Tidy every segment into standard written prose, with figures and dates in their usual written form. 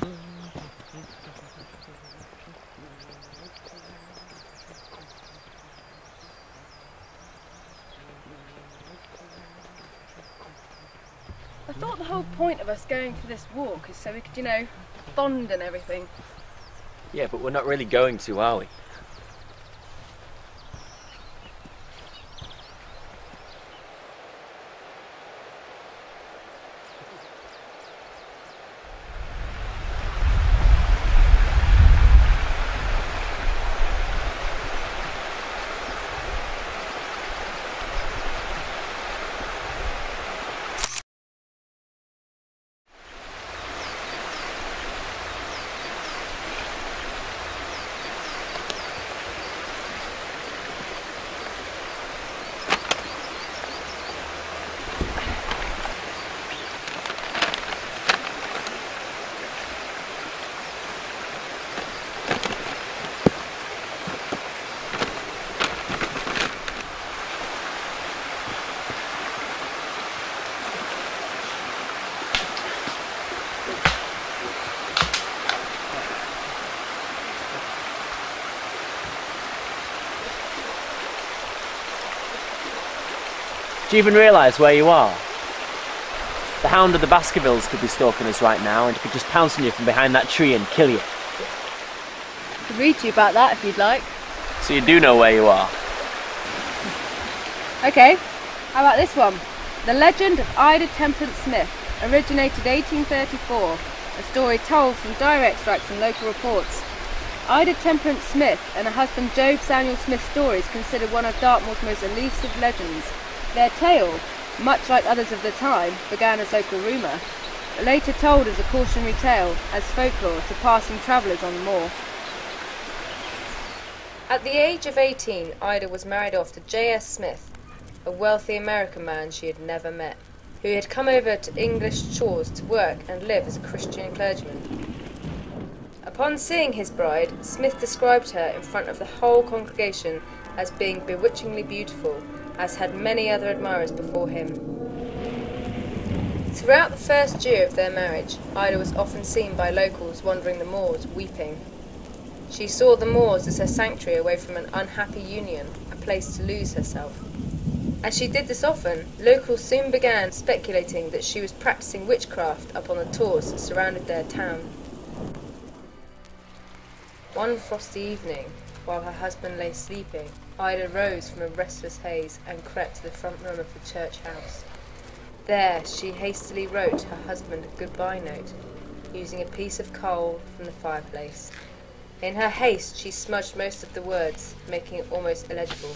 I thought the whole point of us going for this walk is so we could, you know, bond and everything. Yeah, but we're not really going to, are we? Do you even realise where you are? The hound of the Baskervilles could be stalking us right now and he could just pounce on you from behind that tree and kill you. I could read to you about that if you'd like. So you do know where you are? Okay, how about this one? The Legend of Ida Temperance Smith originated 1834, a story told from diary extracts and local reports. Ida Temperance Smith and her husband Job Samuel Smith's story is considered one of Dartmoor's most elusive legends. Their tale, much like others of the time, began as local rumour, but later told as a cautionary tale, as folklore to passing travellers on the moor. At the age of 18, Ida was married off to J.S. Smith, a wealthy American man she had never met, who had come over to English shores to work and live as a Christian clergyman. Upon seeing his bride, Smith described her in front of the whole congregation as being bewitchingly beautiful, as had many other admirers before him. Throughout the first year of their marriage, Ida was often seen by locals wandering the moors, weeping. She saw the moors as her sanctuary away from an unhappy union, a place to lose herself. As she did this often, locals soon began speculating that she was practicing witchcraft upon the tors that surrounded their town. One frosty evening, while her husband lay sleeping, Ida rose from a restless haze and crept to the front room of the church house. There she hastily wrote her husband a goodbye note, using a piece of coal from the fireplace. In her haste she smudged most of the words, making it almost illegible.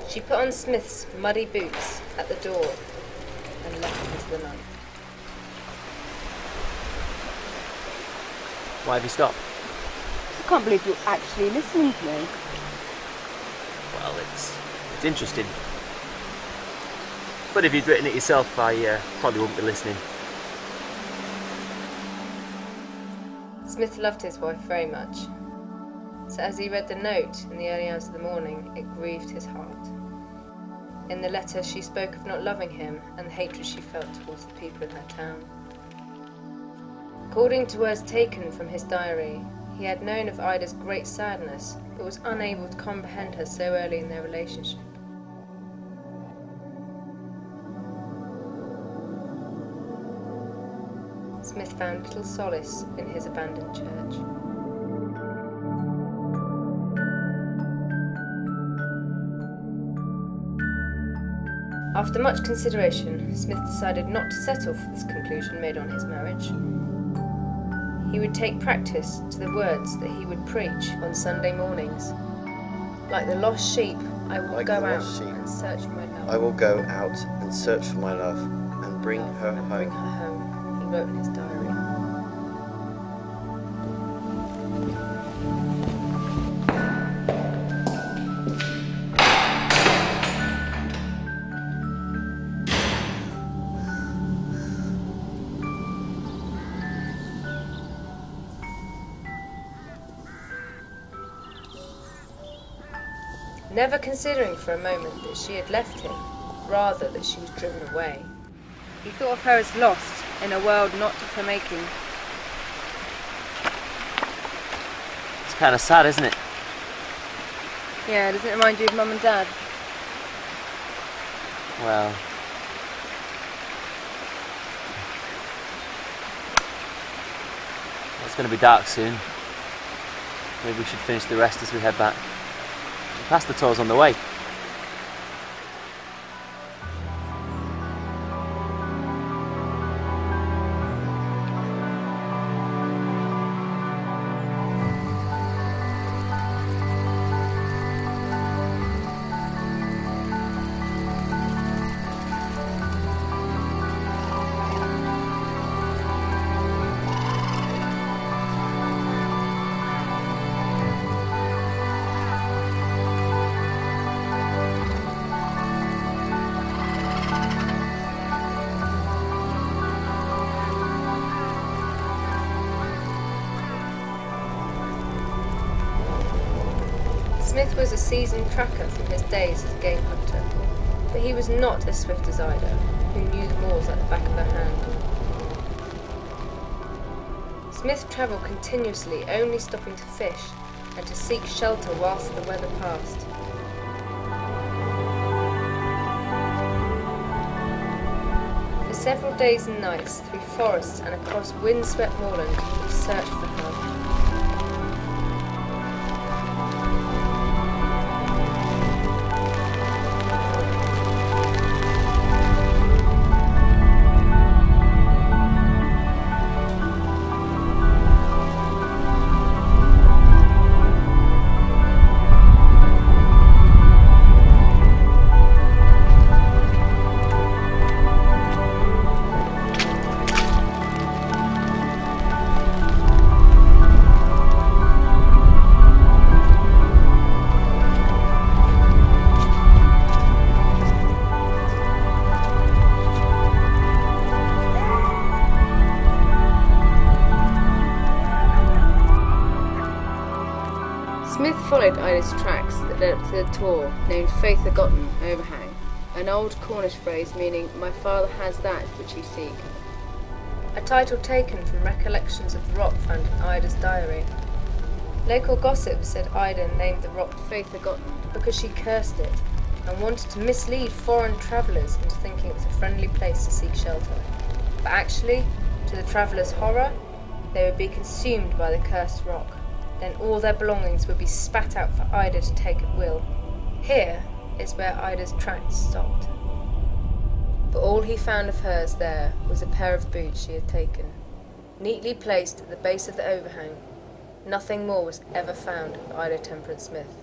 She put on Smith's muddy boots at the door and left into the night. Why have you stopped? I can't believe you're actually listening to me. Well, it's interesting. But if you'd written it yourself, I probably wouldn't be listening. Smith loved his wife very much, so as he read the note in the early hours of the morning, it grieved his heart. In the letter she spoke of not loving him and the hatred she felt towards the people in her town. According to words taken from his diary, he had known of Ida's great sadness, but was unable to comprehend her so early in their relationship. Smith found little solace in his abandoned church. After much consideration, Smith decided not to settle for this conclusion made on his marriage. He would take practice to the words that he would preach on Sunday mornings. Like the lost sheep, I will go out and search for my love. I will go out and search for my love and bring her home. Bring her home, he wrote in his diary. Never considering for a moment that she had left him, rather that she was driven away, He thought of her as lost in a world not of her making. It's kind of sad, isn't it? Yeah, doesn't it remind you of Mum and Dad? Well, it's going to be dark soon. Maybe we should finish the rest as we head back. We'll pass the tours on the way. Smith was a seasoned tracker from his days as a game hunter, but he was not as swift as Ida, who knew the moors like the back of her hand. Smith travelled continuously, only stopping to fish and to seek shelter whilst the weather passed. For several days and nights, through forests and across wind-swept moorland, he searched for her. Smith followed Ida's tracks that led up to the tor named Faith Forgotten Overhang, an old Cornish phrase meaning "my father has that which he seek," a title taken from recollections of the rock found in Ida's diary. Local gossip said Ida named the rock Faith Forgotten because she cursed it and wanted to mislead foreign travellers into thinking it was a friendly place to seek shelter. But actually, to the travellers' horror, they would be consumed by the cursed rock. Then all their belongings would be spat out for Ida to take at will. Here is where Ida's tracks stopped. But all he found of hers there was a pair of boots she had taken, neatly placed at the base of the overhang. Nothing more was ever found of Ida Temperance Smith.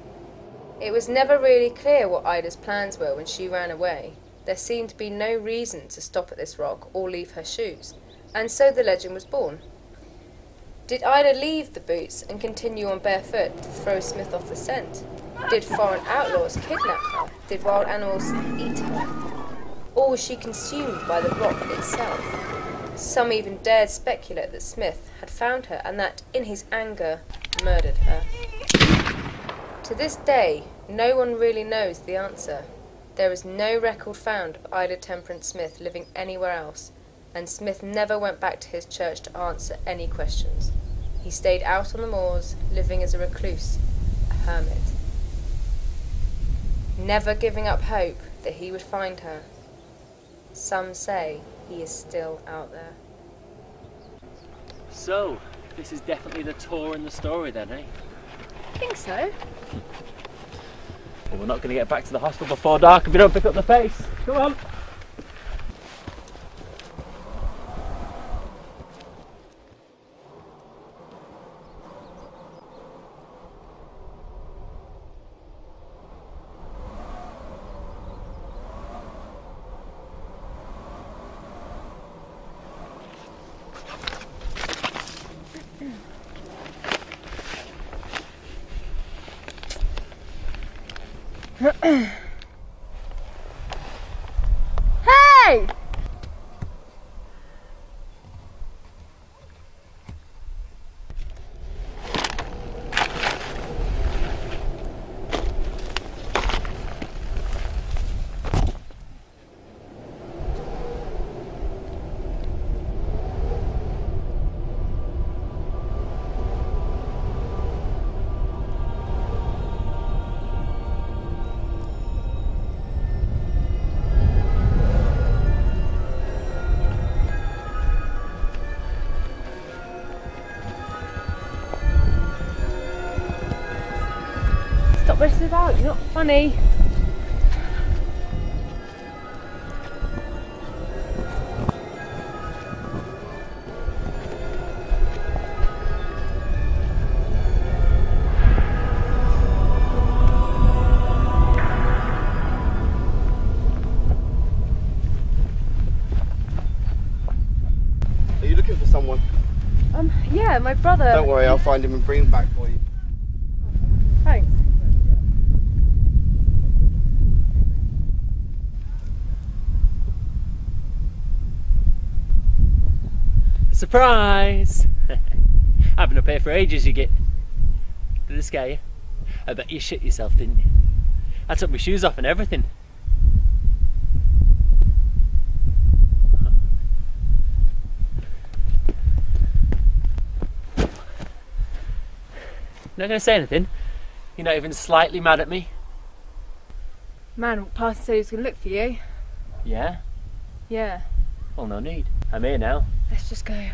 It was never really clear what Ida's plans were when she ran away. There seemed to be no reason to stop at this rock or leave her shoes, and so the legend was born. Did Ida leave the boots and continue on barefoot to throw Smith off the scent? Did foreign outlaws kidnap her? Did wild animals eat her? Or was she consumed by the rock itself? Some even dared speculate that Smith had found her and that, in his anger, murdered her. To this day, no one really knows the answer. There is no record found of Ida Temperance Smith living anywhere else, and Smith never went back to his church to answer any questions. He stayed out on the moors, living as a recluse, a hermit, never giving up hope that he would find her. Some say he is still out there. So, this is definitely the tour and the story then, eh? I think so. Well, we're not going to get back to the hostel before dark if we don't pick up the pace. Come on! Hey! not what it's about. You're not funny. Are you looking for someone? Yeah, my brother. Don't worry, I'll find him and bring him back for you. Thanks. Surprise! I've been up here for ages, you get. Did it scare you? I bet you shit yourself, didn't you? I took my shoes off and everything. Not going to say anything? You're not even slightly mad at me? Man walked past and said he was going to look for you. Yeah? Yeah. Well, no need. I'm here now. Let's just go.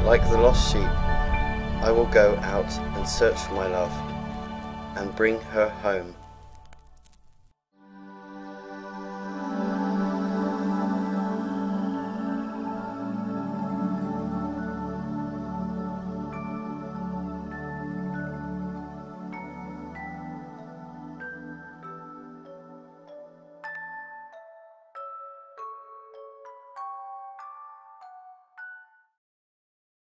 Like the lost sheep, I will go out and search for my love and bring her home.